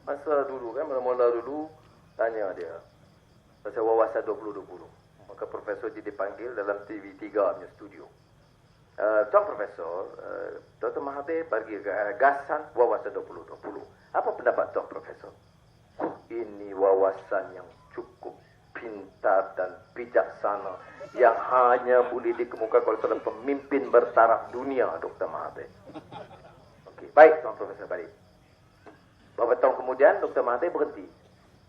Masa dulu kan, mula-mula dulu, tanya dia. Pasal wawasan 2020. Maka profesor jadi dipanggil dalam TV3 punya studio. Tuan Profesor, Dr. Mahathir bagi gagasan wawasan 2020. Apa pendapat Tuan Profesor? Ini wawasan yang cukup pintar dan bijaksana yang hanya boleh dikemukakan oleh seorang pemimpin bertaraf dunia, Dr. Mahathir. Okey, baik Tuan Profesor, balik. Beberapa tahun kemudian, Dr. Mahathir berhenti.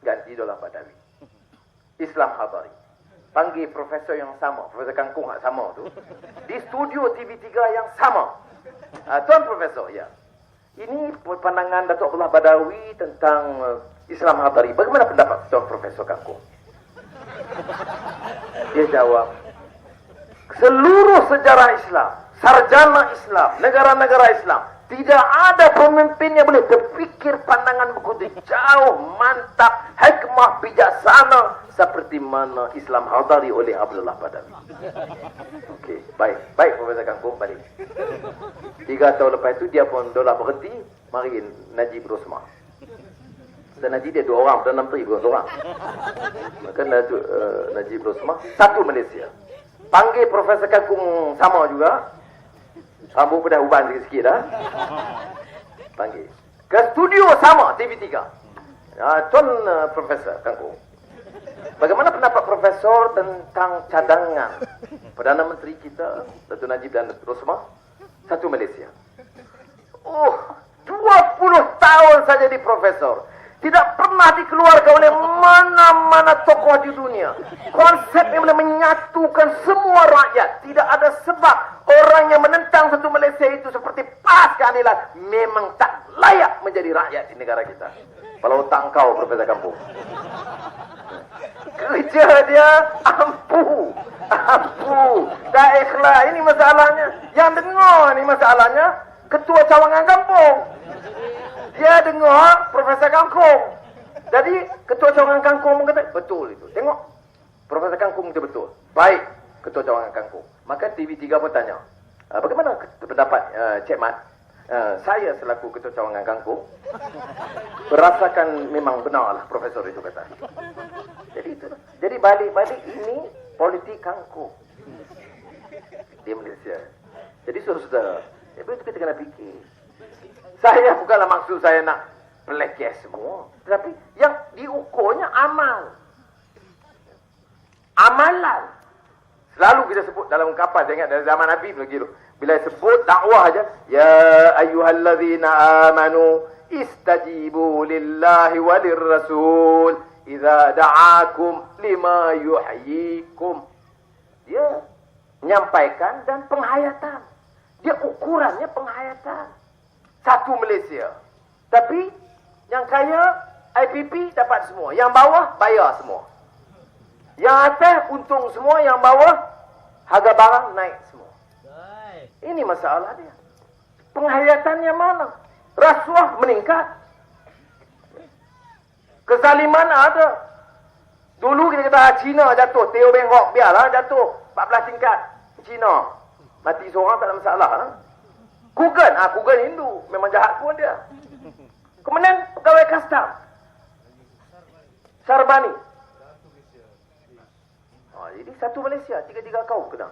Ganti Daulah Badawi. Islam Hadari. Panggil profesor yang sama, Profesor Kangkung yang sama tu, di studio TV3 yang sama. Tuan Profesor, ya. Ini pandangan Datuk Abdullah Badawi tentang Islam Hadari. Bagaimana pendapat Tuan Profesor Kangkung? Dia jawab, seluruh sejarah Islam, sarjana Islam, negara-negara Islam, tidak ada pemimpin yang boleh berfikir pandangan begitu jauh, mantap, hikmah, bijaksana seperti mana Islam Hadari oleh Abdullah Badawi. Okey, baik. Baik Profesor Kangkung, balik. 3 tahun lepas itu dia pun Daulah berhenti, mari Najib Rosmah. Dan Najib dia 2 orang, Perdana Menteri 2 orang. Maka Najib Rosmah, satu Malaysia. Panggil Profesor Kangkung sama juga. Rambut pun dah uban sikit-sikit dah. Panggil. Ke studio sama, TV3. Tuan Profesor Kangkung, bagaimana pendapat Profesor tentang cadangan Perdana Menteri kita, Datuk Najib dan Rosmah, satu Malaysia? 20 tahun saja di Profesor. Tidak pernah dikeluarkan oleh mana-mana tokoh di dunia. Konsep yang boleh menyatukan semua rakyat. Tidak ada sebab orang yang menentang satu Malaysia itu seperti pas keadilan memang tak layak menjadi rakyat di negara kita. Kalau otak kau, Profesor Kampung. Kerja dia ampuh. Tak ikhlas. Ini masalahnya. Yang dengar ni masalahnya Ketua Cawangan Kampung. Dia dengar Profesor Kangkung. Jadi Ketua Cawangan Kangkung kata, betul itu. Tengok. Profesor Kangkung kata betul. Baik, Ketua Cawangan Kangkung. Maka TV3 pun tanya, bagaimana pendapat Cik Mat? Saya selaku Ketua Cawangan Kangkung berasakan memang benarlah Profesor itu kata. Jadi itu. Jadi balik-balik ini politik Kangkung di Malaysia. Jadi saudara-saudara, itu kita kena fikir. Saya bukanlah maksud saya nak pelekeh semua. Tetapi yang diukurnya amal. Amalan. Selalu kita sebut dalam kapal. Saya ingat dari zaman Nabi lagi tu. Bila sebut dakwah aja. Ya ayyuhallazina amanu istajibu lillahi walir rasul. Iza da'akum lima yuhyikum. Dia menyampaikan dan penghayatan. Dia ukurannya penghayatan. Satu Malaysia. Tapi yang kaya IPP dapat semua. Yang bawah bayar semua. Yang atas untung semua. Yang bawah harga barang naik semua. Ini masalah dia. Penghayatannya mana? Rasuah meningkat. Kezaliman ada. Dulu kita kata Cina jatuh. Teo Bengkok biarlah jatuh. 14 tingkat. Cina. Mati seorang tak ada masalah. Kugan, Kugan Hindu. Memang jahat pun dia. Kemudian pegawai kastam. Sarbani. Jadi satu Malaysia, 3 kaum kena.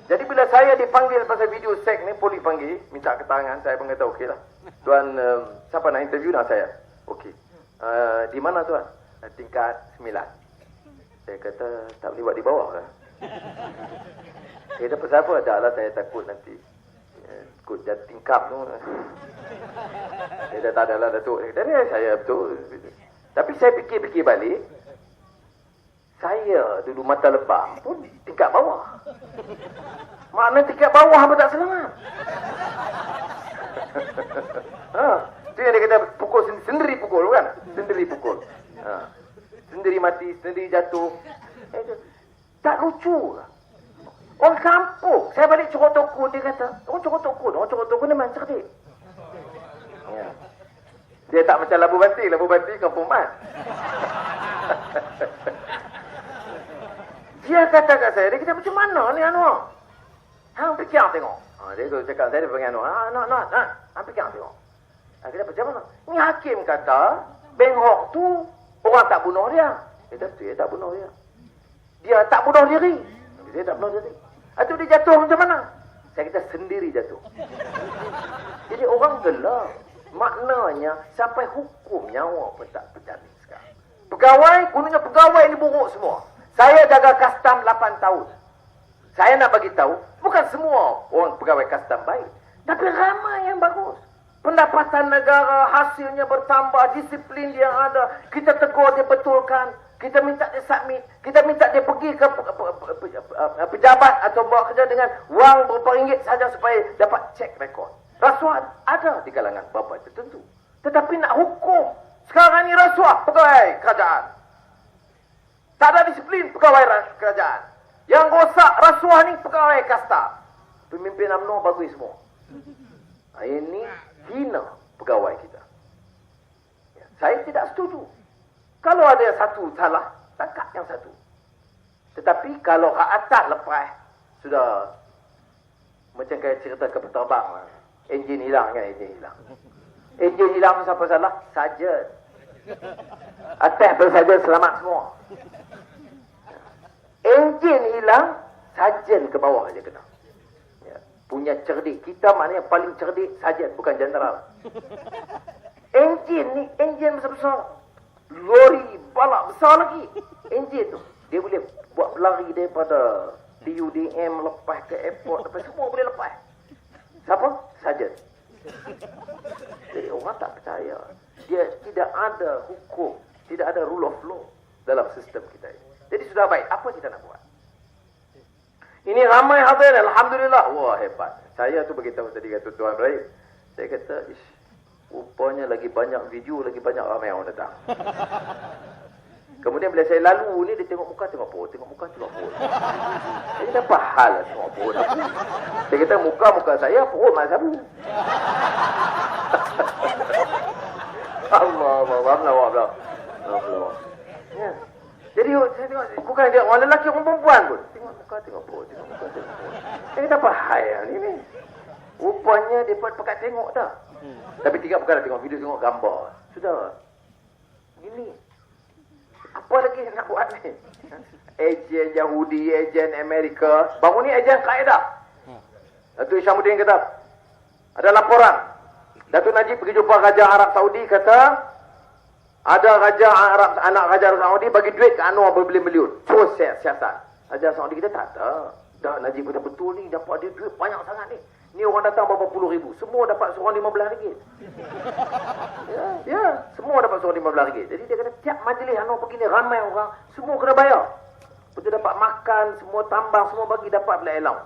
Jadi bila saya dipanggil pasal video seks ni, poli panggil, minta keterangan, saya pun kata okey lah. Tuan, siapa nak interview nak saya? Okey. Di mana tuan? Tingkat 9. Saya kata, tak boleh buat di bawah lah. Dia dapat siapa? Tak lah, saya takut nanti ikut tingkap tu. Dia dah tak ada lah Datuk. Dari saya betul. Tapi saya fikir-fikir balik. Saya dulu mata lebam pun tingkat bawah. Makna tingkat bawah pun tak selamat. Itu yang dia kata pukul sendiri pukul kan? Sendiri pukul. Sendiri mati, sendiri jatuh. Tak lucu lah. Orang kampung. Saya balik Corok Tokun, dia kata, orang Corok Tokun ni memang cerdik. Ya. Dia tak macam Labu Banti kampung mat. Dia kata kat saya, dia kata macam mana ni Anwar? Hang fikir tengok. Dia tu cakap saya, dia panggil Anwar. Nak, hang fikir tengok. Kita baca mana? Ni hakim kata, Beng Hok tu orang tak bunuh dia. Dia tak bunuh dia. Dia tak bunuh diri. Dia tak bunuh diri. Atau dia jatuh macam mana? Saya kata sendiri jatuh. Jadi orang gelap. Maknanya sampai hukum nyawa pun tak berjalan sekarang. Pegawai, gunanya pegawai ni buruk semua. Saya jaga custom 8 tahun. Saya nak bagi tahu, bukan semua orang pegawai custom baik. Tapi ramai yang bagus. Pendapatan negara, hasilnya bertambah, disiplin dia ada. Kita tegur, dia betulkan. Kita minta dia submit. Kita minta dia pergi ke pejabat atau buat kerja dengan wang berapa ringgit saja supaya dapat cek rekod. Rasuah ada di kalangan bapa tertentu. Tetapi nak hukum. Sekarang ni rasuah pegawai kerajaan. Tak ada disiplin pegawai kerajaan. Yang rosak rasuah ni pegawai kasta. Pemimpin UMNO bagus semua. Ini hina pegawai kita. Saya tidak setuju. Kalau ada yang satu salah, tangkap yang satu. Tetapi kalau hak atas lepas, sudah macam kayak cerita kapal terbang. Enjin hilang kan, enjin hilang. Enjin hilang siapa salah? Sarjan. Atas bersaja selamat semua. Enjin hilang, sarjan ke bawah aja kena. Punya cerdik. Kita maknanya paling cerdik sarjan, bukan jeneral. Enjin ni, enjin besar-besar. Lori, balak besar lagi. Enjin tu, dia boleh buat berlari daripada PUDM lepas ke airport, lepas semua boleh lepas. Siapa? Sarjan. Jadi orang tak percaya. Dia tidak ada hukum, tidak ada rule of law dalam sistem kita ini. Jadi sudah baik, apa kita nak buat? Ini ramai hadirin, alhamdulillah. Wah, hebat. Saya tu beritahu tadi kata Tuan Ibrahim. Saya kata, rupanya lagi banyak video, lagi banyak ramai orang datang. Kemudian bila saya lalu ni, dia tengok muka, tengok perut. Tengok muka, tengok perut. Jadi dapat hal lah tengok perut. Saya kata, muka saya, perut mak sabu. Allah. Ya. Jadi saya tengok, bukan dia orang lelaki, orang perempuan pun. Tengok muka, tengok perut. Tengok muka, tengok perut. Saya kata, apa hal yang ni? Rupanya dia pekat tengok dah. Tapi tidak bukanlah tengok video, tengok gambar. Sudah. Gini. Apa lagi nak buat ni? Ejen Yahudi, ejen Amerika. Baru ni ejen Kaedah. Datuk Isyamuddin kata, ada laporan. Datuk Najib pergi jumpa Raja Arab Saudi, kata, ada Raja Arab, anak Raja Arab Saudi bagi duit ke Anwar berbilion-bilion. Terus siasat. Raja Saudi kita tak ada. Dah Najib kata, betul ni, dapat dia duit banyak sangat ni. Ni orang datang berapa puluh ribu. Semua dapat seorang RM15. Ya, semua dapat seorang RM15. Jadi dia kata, tiap majlis Anwar pergi ni, ramai orang, semua kena bayar. Betul dapat makan, semua tambang, semua bagi, dapat pula elang.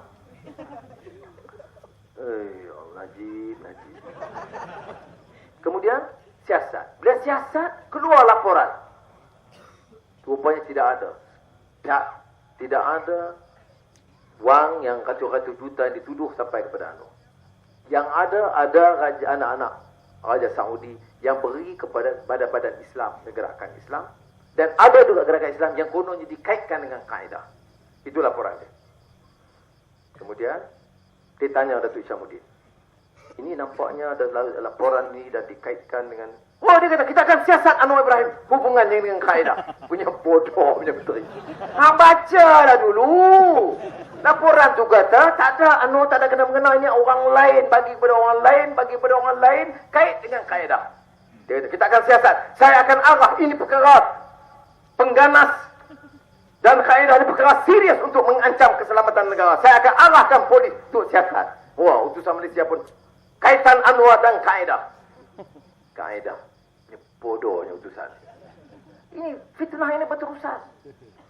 Najib. Kemudian, siasat. Bila siasat, keluar laporan. Rupanya tidak ada. Tidak ada wang yang ratus-ratus juta yang dituduh sampai kepada Anwar. Yang ada raja anak-anak Raja Saudi yang beri kepada badan-badan Islam, gerakan Islam. Dan ada juga gerakan Islam yang kononnya dikaitkan dengan Kaedah. Itu laporan dia. Kemudian, dia tanya Datuk Isyamuddin. Ini nampaknya ada laporan ni dan dikaitkan dengan... Oh, dia kata, kita akan siasat Anwar Ibrahim. Hubungannya dengan Kaedah. Punya bodoh, punya menteri. Baca lah dulu. Laporan tu kata, tak ada, Anwar tak ada kena-mengena, ini orang lain, bagi kepada orang lain, kait dengan Kaedah. Dia kata, kita akan siasat. Saya akan arah, ini perkara pengganas dan Kaedah ini perkara serius untuk mengancam keselamatan negara. Saya akan arahkan polis untuk siasat. Wah, utusan Malaysia pun kaitan Anwar dan Kaedah. Kaedah. Ini bodohnya utusan. Ini fitnah ini berterusan.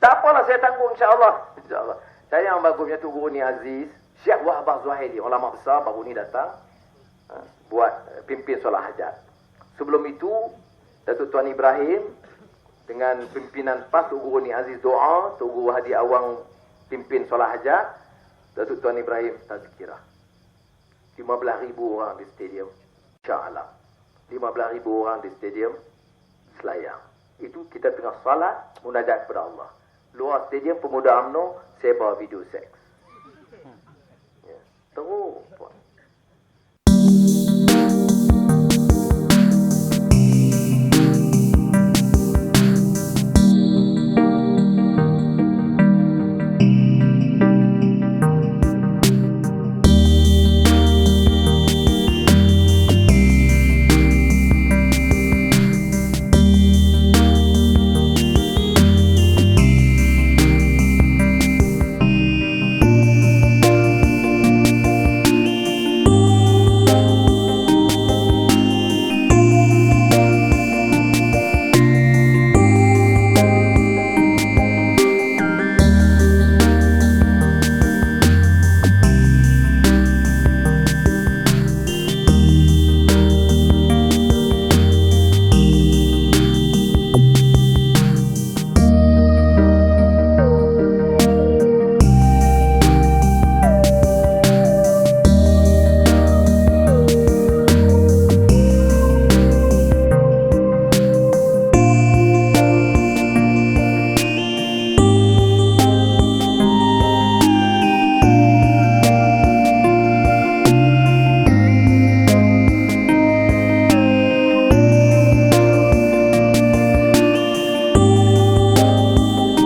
Tak apalah, saya tanggung insyaAllah. InsyaAllah. Saya yang bagusnya tu Guru Ni Aziz, Syekh Wahbah Zuhaili, ulama besar baru ni datang buat pimpin solat hajat. Sebelum itu, Datuk Tuan Ibrahim dengan pimpinan PAS, Tok Guru Ni Aziz doa, Tok Guru Hadi Awang pimpin solat hajat, Datuk Tuan Ibrahim tazkirah. 15,000 orang di stadium Shah Alam. 15,000 orang di stadium Selayang. Itu kita tengah salat, munajat kepada Allah. Luar stadium Pemuda UMNO, saya bawa video seks. Ya. Teruk.